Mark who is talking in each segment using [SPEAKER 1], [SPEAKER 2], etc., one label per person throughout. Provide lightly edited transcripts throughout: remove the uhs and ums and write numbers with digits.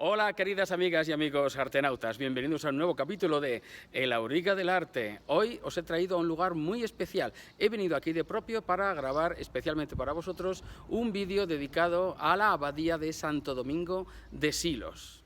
[SPEAKER 1] Hola, queridas amigas y amigos artenautas, bienvenidos a un nuevo capítulo de El Auriga del Arte. Hoy os he traído a un lugar muy especial. He venido aquí de propio para grabar especialmente para vosotros un vídeo dedicado a la abadía de Santo Domingo de Silos.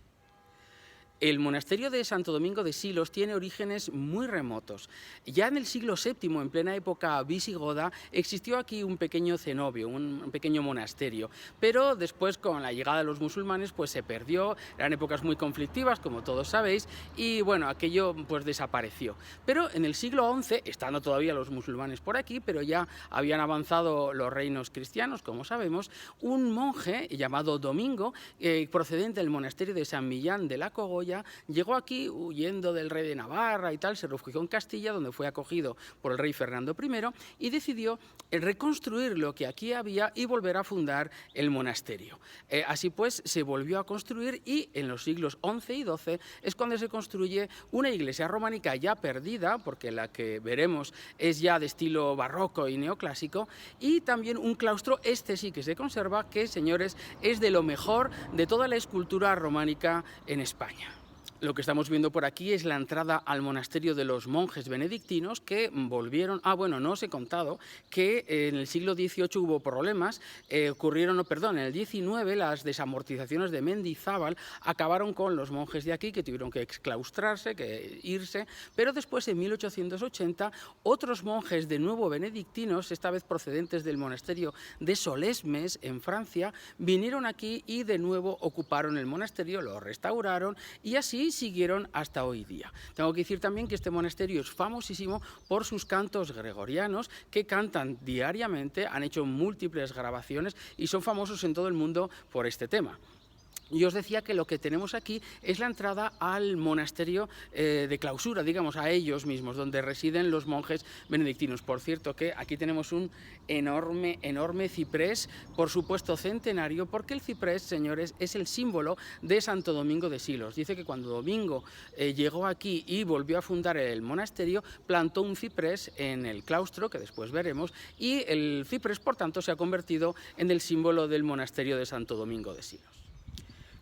[SPEAKER 1] El monasterio de Santo Domingo de Silos tiene orígenes muy remotos. Ya en el siglo VII, en plena época visigoda, existió aquí un pequeño cenobio, un pequeño monasterio, pero después con la llegada de los musulmanes pues se perdió, eran épocas muy conflictivas, como todos sabéis, y bueno, aquello pues desapareció. Pero en el siglo XI, estando todavía los musulmanes por aquí, pero ya habían avanzado los reinos cristianos, como sabemos, un monje llamado Domingo, procedente del monasterio de San Millán de la Cogolla, llegó aquí huyendo del rey de Navarra y tal, se refugió en Castilla, donde fue acogido por el rey Fernando I, y decidió reconstruir lo que aquí había y volver a fundar el monasterio. Así pues, se volvió a construir y en los siglos XI y XII es cuando se construye una iglesia románica ya perdida, porque la que veremos es ya de estilo barroco y neoclásico, y también un claustro, este sí que se conserva, que, señores, es de lo mejor de toda la escultura románica en España. Lo que estamos viendo por aquí es la entrada al monasterio de los monjes benedictinos que volvieron... no os he contado que en el siglo XVIII hubo problemas, en el XIX las desamortizaciones de Mendizábal acabaron con los monjes de aquí, que tuvieron que exclaustrarse, que irse, pero después en 1880 otros monjes de nuevo benedictinos, esta vez procedentes del monasterio de Solesmes en Francia, vinieron aquí y de nuevo ocuparon el monasterio, lo restauraron y así siguieron hasta hoy día. Tengo que decir también que este monasterio es famosísimo por sus cantos gregorianos, que cantan diariamente, han hecho múltiples grabaciones y son famosos en todo el mundo por este tema. Y os decía que lo que tenemos aquí es la entrada al monasterio de clausura, digamos, a ellos mismos, donde residen los monjes benedictinos. Por cierto, que aquí tenemos un enorme ciprés, por supuesto centenario, porque el ciprés, señores, es el símbolo de Santo Domingo de Silos. Dice que cuando Domingo llegó aquí y volvió a fundar el monasterio, plantó un ciprés en el claustro, que después veremos, y el ciprés, por tanto, se ha convertido en el símbolo del monasterio de Santo Domingo de Silos.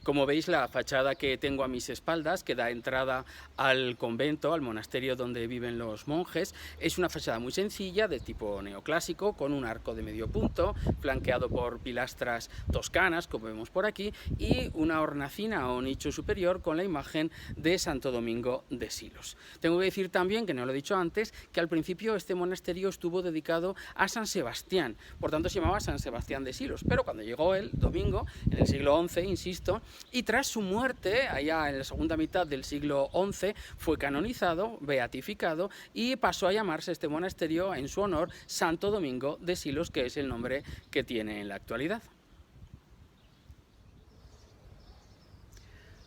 [SPEAKER 1] Como veis, la fachada que tengo a mis espaldas, que da entrada al convento, al monasterio donde viven los monjes, es una fachada muy sencilla, de tipo neoclásico, con un arco de medio punto, flanqueado por pilastras toscanas, como vemos por aquí, y una hornacina o nicho superior con la imagen de Santo Domingo de Silos. Tengo que decir también, que no lo he dicho antes, que al principio este monasterio estuvo dedicado a San Sebastián, por tanto se llamaba San Sebastián de Silos, pero cuando llegó el Domingo, en el siglo XI, insisto, y tras su muerte, allá en la segunda mitad del siglo XI, fue canonizado, beatificado, y pasó a llamarse este monasterio en su honor Santo Domingo de Silos, que es el nombre que tiene en la actualidad.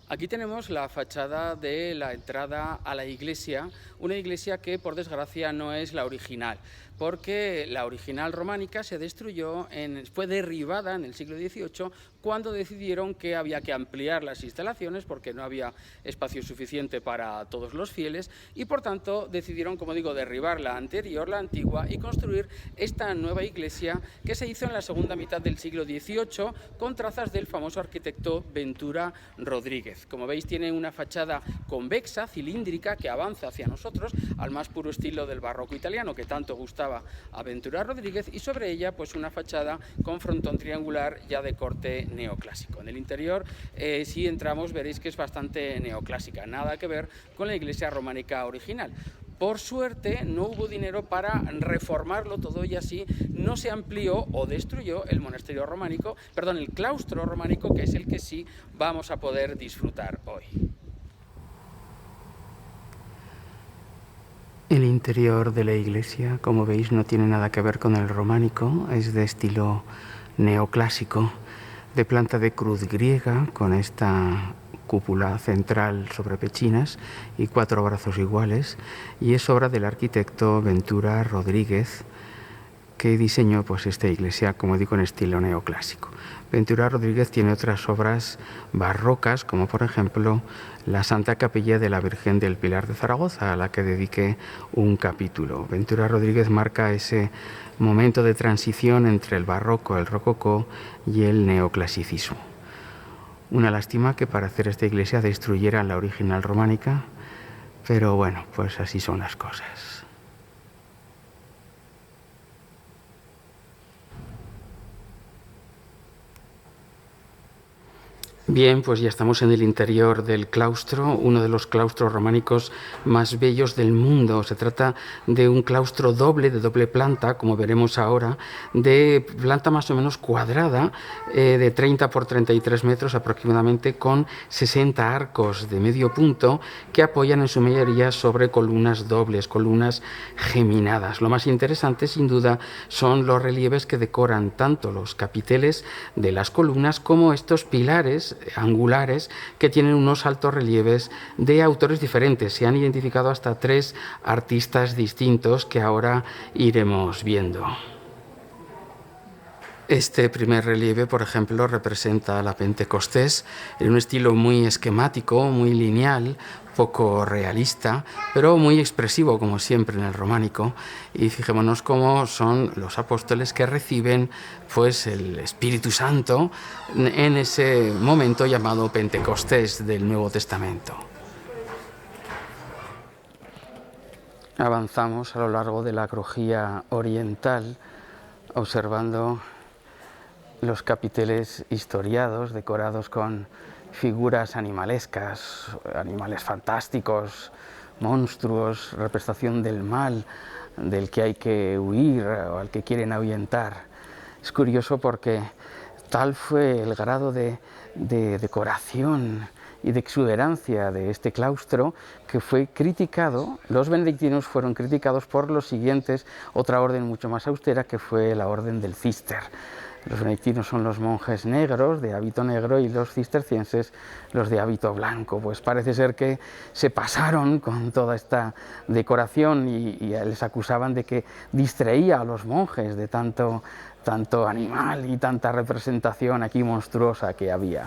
[SPEAKER 1] Aquí tenemos la fachada de la entrada a la iglesia, una iglesia que por desgracia no es la original, porque la original románica se destruyó, fue derribada en el siglo XVIII cuando decidieron que había que ampliar las instalaciones porque no había espacio suficiente para todos los fieles y por tanto decidieron, como digo, derribar la anterior, la antigua, y construir esta nueva iglesia que se hizo en la segunda mitad del siglo XVIII con trazas del famoso arquitecto Ventura Rodríguez. Como veis, tiene una fachada convexa, cilíndrica, que avanza hacia nosotros al más puro estilo del barroco italiano que tanto gustaba a Ventura Rodríguez, y sobre ella pues una fachada con frontón triangular ya de corte neoclásico. En el interior, si entramos, veréis que es bastante neoclásica, nada que ver con la iglesia románica original. Por suerte no hubo dinero para reformarlo todo y así no se amplió o destruyó el monasterio románico, el claustro románico, que es el que sí vamos a poder disfrutar hoy.
[SPEAKER 2] El interior de la iglesia, como veis, no tiene nada que ver con el románico, es de estilo neoclásico, de planta de cruz griega, con esta cúpula central sobre pechinas y 4 brazos iguales, y es obra del arquitecto Ventura Rodríguez, que diseñó pues esta iglesia, como digo, en estilo neoclásico. Ventura Rodríguez tiene otras obras barrocas, como por ejemplo la Santa Capilla de la Virgen del Pilar de Zaragoza, a la que dediqué un capítulo. Ventura Rodríguez marca ese momento de transición entre el barroco, el rococó y el neoclasicismo. Una lástima que para hacer esta iglesia destruyeran la original románica, pero bueno, pues así son las cosas. Bien, pues ya estamos en el interior del claustro, uno de los claustros románicos más bellos del mundo. Se trata de un claustro doble, de doble planta, como veremos ahora, de planta más o menos cuadrada, de 30 por 33 metros aproximadamente, con 60 arcos de medio punto que apoyan en su mayoría sobre columnas dobles, columnas geminadas. Lo más interesante, sin duda, son los relieves que decoran tanto los capiteles de las columnas como estos pilares angulares que tienen unos altos relieves de autores diferentes. Se han identificado hasta 3 artistas distintos que ahora iremos viendo. Este primer relieve, por ejemplo, representa la Pentecostés en un estilo muy esquemático, muy lineal, poco realista, pero muy expresivo, como siempre en el románico. Y fijémonos cómo son los apóstoles que reciben pues, el Espíritu Santo en ese momento llamado Pentecostés del Nuevo Testamento. Avanzamos a lo largo de la crujía oriental, observando los capiteles historiados, decorados con figuras animalescas, animales fantásticos, monstruos, representación del mal, del que hay que huir o al que quieren ahuyentar. Es curioso porque tal fue el grado de decoración y de exuberancia de este claustro que fue criticado, los benedictinos fueron criticados por los siguientes, otra orden mucho más austera que fue la orden del Cister. Los benedictinos son los monjes negros, de hábito negro, y los cistercienses los de hábito blanco. Pues parece ser que se pasaron con toda esta decoración y les acusaban de que distraía a los monjes de tanto animal y tanta representación aquí monstruosa que había.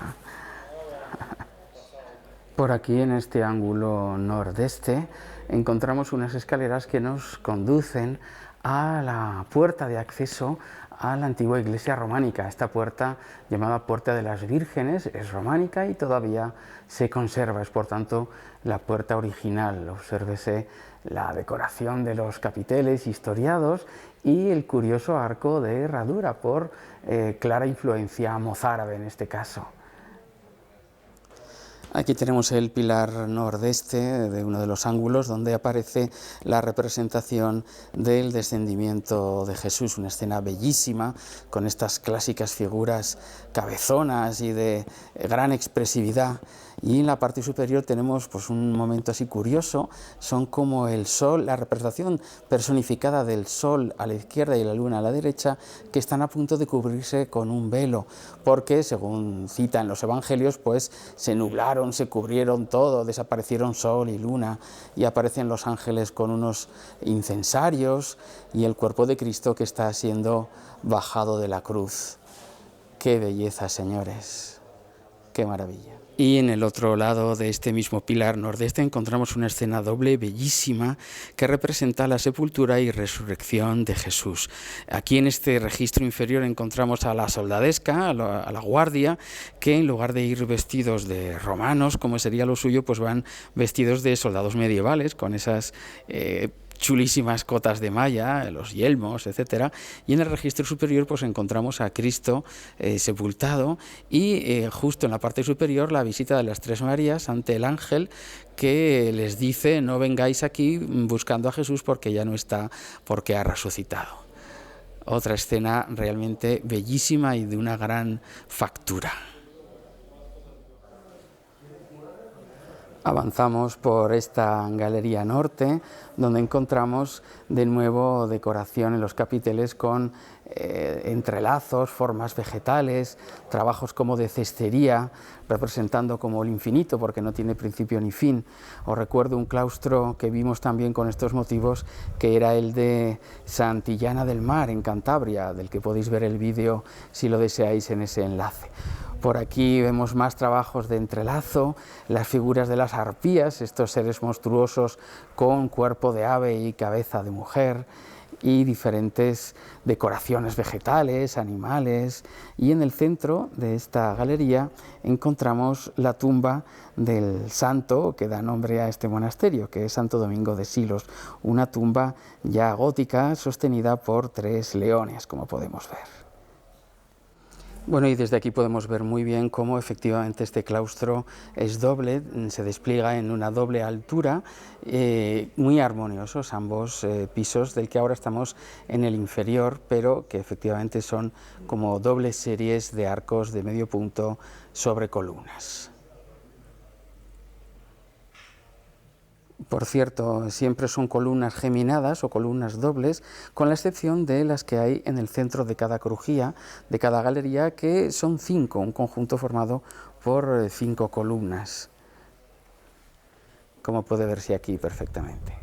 [SPEAKER 2] Por aquí, en este ángulo nordeste, encontramos unas escaleras que nos conducen a la puerta de acceso a la antigua iglesia románica. Esta puerta, llamada Puerta de las Vírgenes, es románica y todavía se conserva, es por tanto la puerta original. Obsérvese la decoración de los capiteles historiados y el curioso arco de herradura por clara influencia mozárabe en este caso. Aquí tenemos el pilar nordeste de uno de los ángulos donde aparece la representación del descendimiento de Jesús, una escena bellísima con estas clásicas figuras cabezonas y de gran expresividad. Y en la parte superior tenemos pues, un momento así curioso, son como el sol, la representación personificada del sol a la izquierda y la luna a la derecha, que están a punto de cubrirse con un velo, porque según citan los evangelios, pues se nublaron, se cubrieron todo, desaparecieron sol y luna, y aparecen los ángeles con unos incensarios y el cuerpo de Cristo que está siendo bajado de la cruz. ¡Qué belleza, señores! ¡Qué maravilla! Y en el otro lado de este mismo pilar nordeste encontramos una escena doble bellísima que representa la sepultura y resurrección de Jesús. Aquí en este registro inferior encontramos a la soldadesca, a la guardia, que en lugar de ir vestidos de romanos, como sería lo suyo, pues van vestidos de soldados medievales, con esas chulísimas cotas de malla, los yelmos, etcétera, y en el registro superior pues encontramos a Cristo sepultado y justo en la parte superior la visita de las tres Marías ante el ángel que les dice: no vengáis aquí buscando a Jesús porque ya no está, porque ha resucitado. Otra escena realmente bellísima y de una gran factura. Avanzamos por esta galería norte, donde encontramos de nuevo decoración en los capiteles con entrelazos, formas vegetales, trabajos como de cestería, representando como el infinito, porque no tiene principio ni fin. Os recuerdo un claustro que vimos también con estos motivos, que era el de Santillana del Mar, en Cantabria, del que podéis ver el vídeo si lo deseáis en ese enlace. Por aquí vemos más trabajos de entrelazo, las figuras de las arpías, estos seres monstruosos con cuerpo de ave y cabeza de mujer, y diferentes decoraciones vegetales, animales, y en el centro de esta galería encontramos la tumba del santo que da nombre a este monasterio, que es Santo Domingo de Silos, una tumba ya gótica sostenida por 3 leones, como podemos ver. Bueno, y desde aquí podemos ver muy bien cómo efectivamente este claustro es doble, se despliega en una doble altura, muy armoniosos ambos pisos, del que ahora estamos en el inferior, pero que efectivamente son como dobles series de arcos de medio punto sobre columnas. Por cierto, siempre son columnas geminadas o columnas dobles, con la excepción de las que hay en el centro de cada crujía, de cada galería, que son 5, un conjunto formado por 5 columnas, como puede verse aquí perfectamente.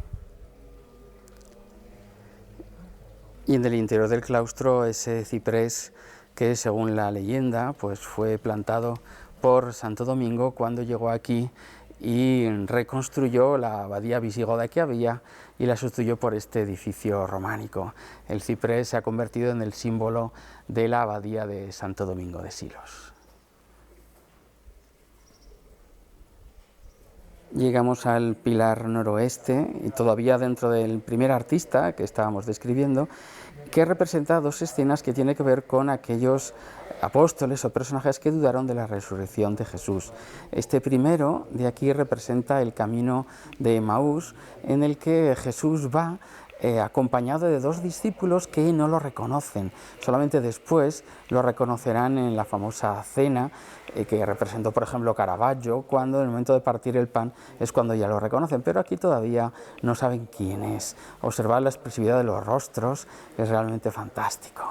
[SPEAKER 2] Y en el interior del claustro ese ciprés que, según la leyenda, pues fue plantado por Santo Domingo cuando llegó aquí y reconstruyó la abadía visigoda que había y la sustituyó por este edificio románico. El ciprés se ha convertido en el símbolo de la abadía de Santo Domingo de Silos. Llegamos al pilar noroeste y todavía dentro del primer artista que estábamos describiendo, que representa 2 escenas que tienen que ver con aquellos apóstoles o personajes que dudaron de la resurrección de Jesús. Este primero de aquí representa el camino de Emaús, en el que Jesús va acompañado de 2 discípulos que no lo reconocen. Solamente después lo reconocerán en la famosa cena que representó, por ejemplo, Caravaggio, cuando en el momento de partir el pan es cuando ya lo reconocen, pero aquí todavía no saben quién es. Observar la expresividad de los rostros es realmente fantástico.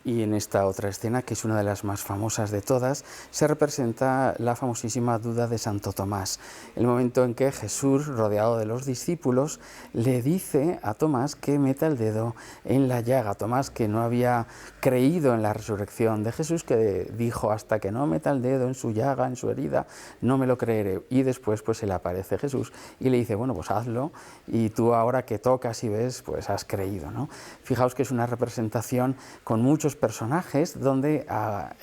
[SPEAKER 2] Y en esta otra escena, que es una de las más famosas de todas, se representa la famosísima duda de Santo Tomás, el momento en que Jesús, rodeado de los discípulos, le dice a Tomás que meta el dedo en la llaga. Tomás, que no había creído en la resurrección de Jesús, que dijo: hasta que no meta el dedo en su llaga, en su herida, no me lo creeré. Y después pues se le aparece Jesús y le dice: bueno, pues hazlo, y tú ahora que tocas y ves, pues has creído, ¿no? Fijaos que es una representación con muchos personajes donde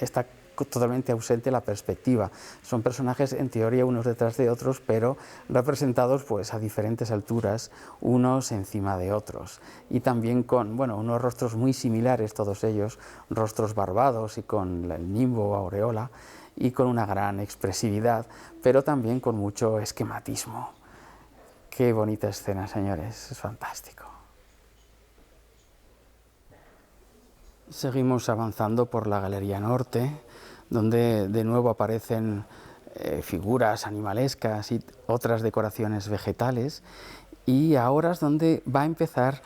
[SPEAKER 2] está totalmente ausente la perspectiva. Son personajes en teoría unos detrás de otros, pero representados pues a diferentes alturas, unos encima de otros, y también con unos rostros muy similares, todos ellos rostros barbados y con el nimbo o aureola, y con una gran expresividad, pero también con mucho esquematismo. Qué bonita escena, señores, es fantástico. Seguimos avanzando por la Galería Norte, donde de nuevo aparecen figuras animalescas y otras decoraciones vegetales, y ahora es donde va a empezar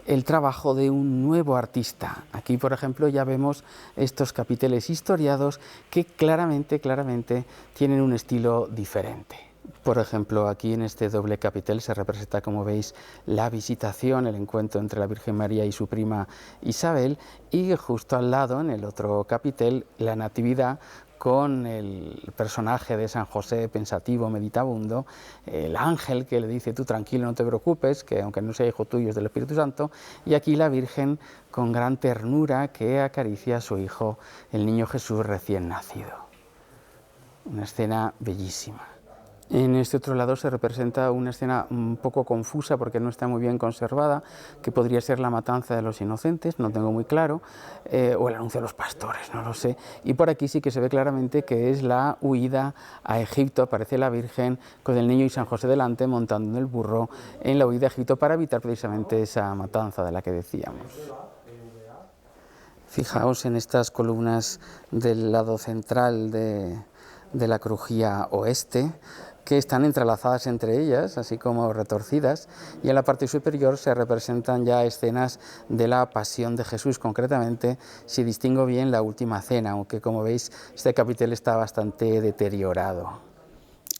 [SPEAKER 2] el trabajo de un nuevo artista. Aquí, por ejemplo, ya vemos estos capiteles historiados que claramente tienen un estilo diferente. Por ejemplo, aquí en este doble capitel se representa, como veis, la visitación, el encuentro entre la Virgen María y su prima Isabel, y justo al lado, en el otro capitel, la Natividad con el personaje de San José pensativo, meditabundo, el ángel que le dice: tú tranquilo, no te preocupes, que aunque no sea hijo tuyo es del Espíritu Santo, y aquí la Virgen con gran ternura que acaricia a su hijo, el niño Jesús recién nacido. Una escena bellísima. En este otro lado se representa una escena un poco confusa porque no está muy bien conservada, que podría ser la matanza de los inocentes, no tengo muy claro, o el anuncio de los pastores, no lo sé. Y por aquí sí que se ve claramente que es la huida a Egipto. Aparece la Virgen con el niño y San José delante, montando en el burro en la huida a Egipto para evitar precisamente esa matanza de la que decíamos. Fijaos en estas columnas del lado central de la crujía oeste, que están entrelazadas entre ellas, así como retorcidas, y en la parte superior se representan ya escenas de la Pasión de Jesús. Concretamente, si distingo bien, la Última Cena, aunque como veis este capitel está bastante deteriorado.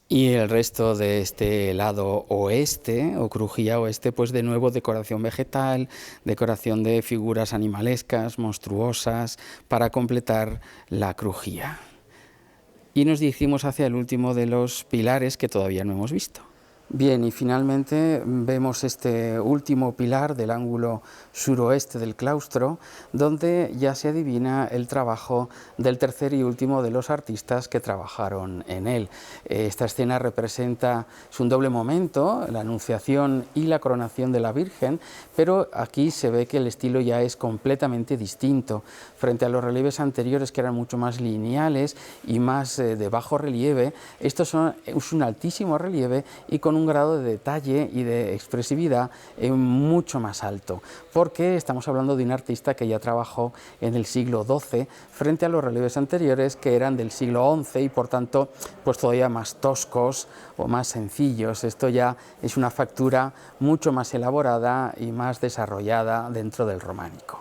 [SPEAKER 2] Y el resto de este lado oeste, o crujía oeste, pues de nuevo decoración vegetal, decoración de figuras animalescas, monstruosas, para completar la crujía. Y nos dirigimos hacia el último de los pilares que todavía no hemos visto. Bien, y finalmente vemos este último pilar del ángulo suroeste del claustro, donde ya se adivina el trabajo del tercer y último de los artistas que trabajaron en él. Esta escena representa, es un doble momento, la Anunciación y la coronación de la Virgen, pero aquí se ve que el estilo ya es completamente distinto. Frente a los relieves anteriores, que eran mucho más lineales y más de bajo relieve, estos es un altísimo relieve y con un grado de detalle y de expresividad mucho más alto, porque estamos hablando de un artista que ya trabajó en el siglo XII frente a los relieves anteriores que eran del siglo XI y por tanto pues todavía más toscos o más sencillos. Esto ya es una factura mucho más elaborada y más desarrollada dentro del románico.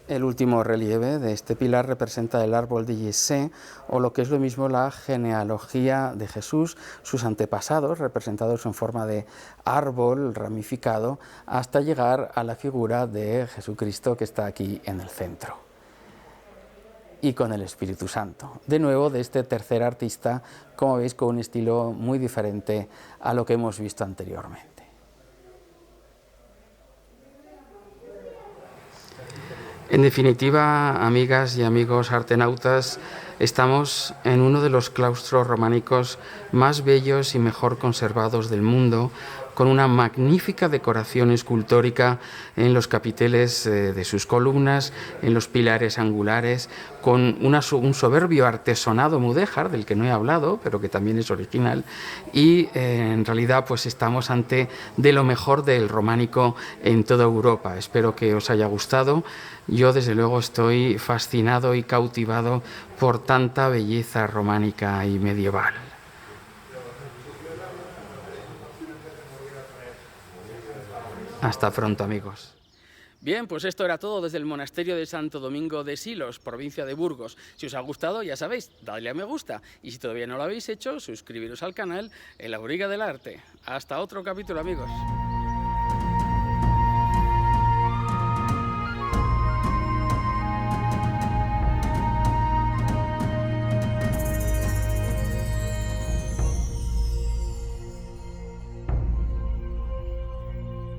[SPEAKER 2] El último relieve de este pilar representa el árbol de Yesé, o lo que es lo mismo la genealogía de Jesús, sus antepasados representados en forma de árbol ramificado, hasta llegar a la figura de Jesucristo que está aquí en el centro. Y con el Espíritu Santo. De nuevo, de este tercer artista, como veis, con un estilo muy diferente a lo que hemos visto anteriormente. En definitiva, amigas y amigos artenautas, estamos en uno de los claustros románicos más bellos y mejor conservados del mundo, con una magnífica decoración escultórica en los capiteles de sus columnas, en los pilares angulares, con un soberbio artesonado mudéjar, del que no he hablado, pero que también es original, y en realidad pues estamos ante de lo mejor del románico en toda Europa. Espero que os haya gustado. Yo desde luego estoy fascinado y cautivado por tanta belleza románica y medieval. Hasta pronto, amigos.
[SPEAKER 1] Bien, pues esto era todo desde el monasterio de Santo Domingo de Silos, provincia de Burgos. Si os ha gustado, ya sabéis, dadle a me gusta. Y si todavía no lo habéis hecho, suscribiros al canal El Auriga del Arte. Hasta otro capítulo, amigos.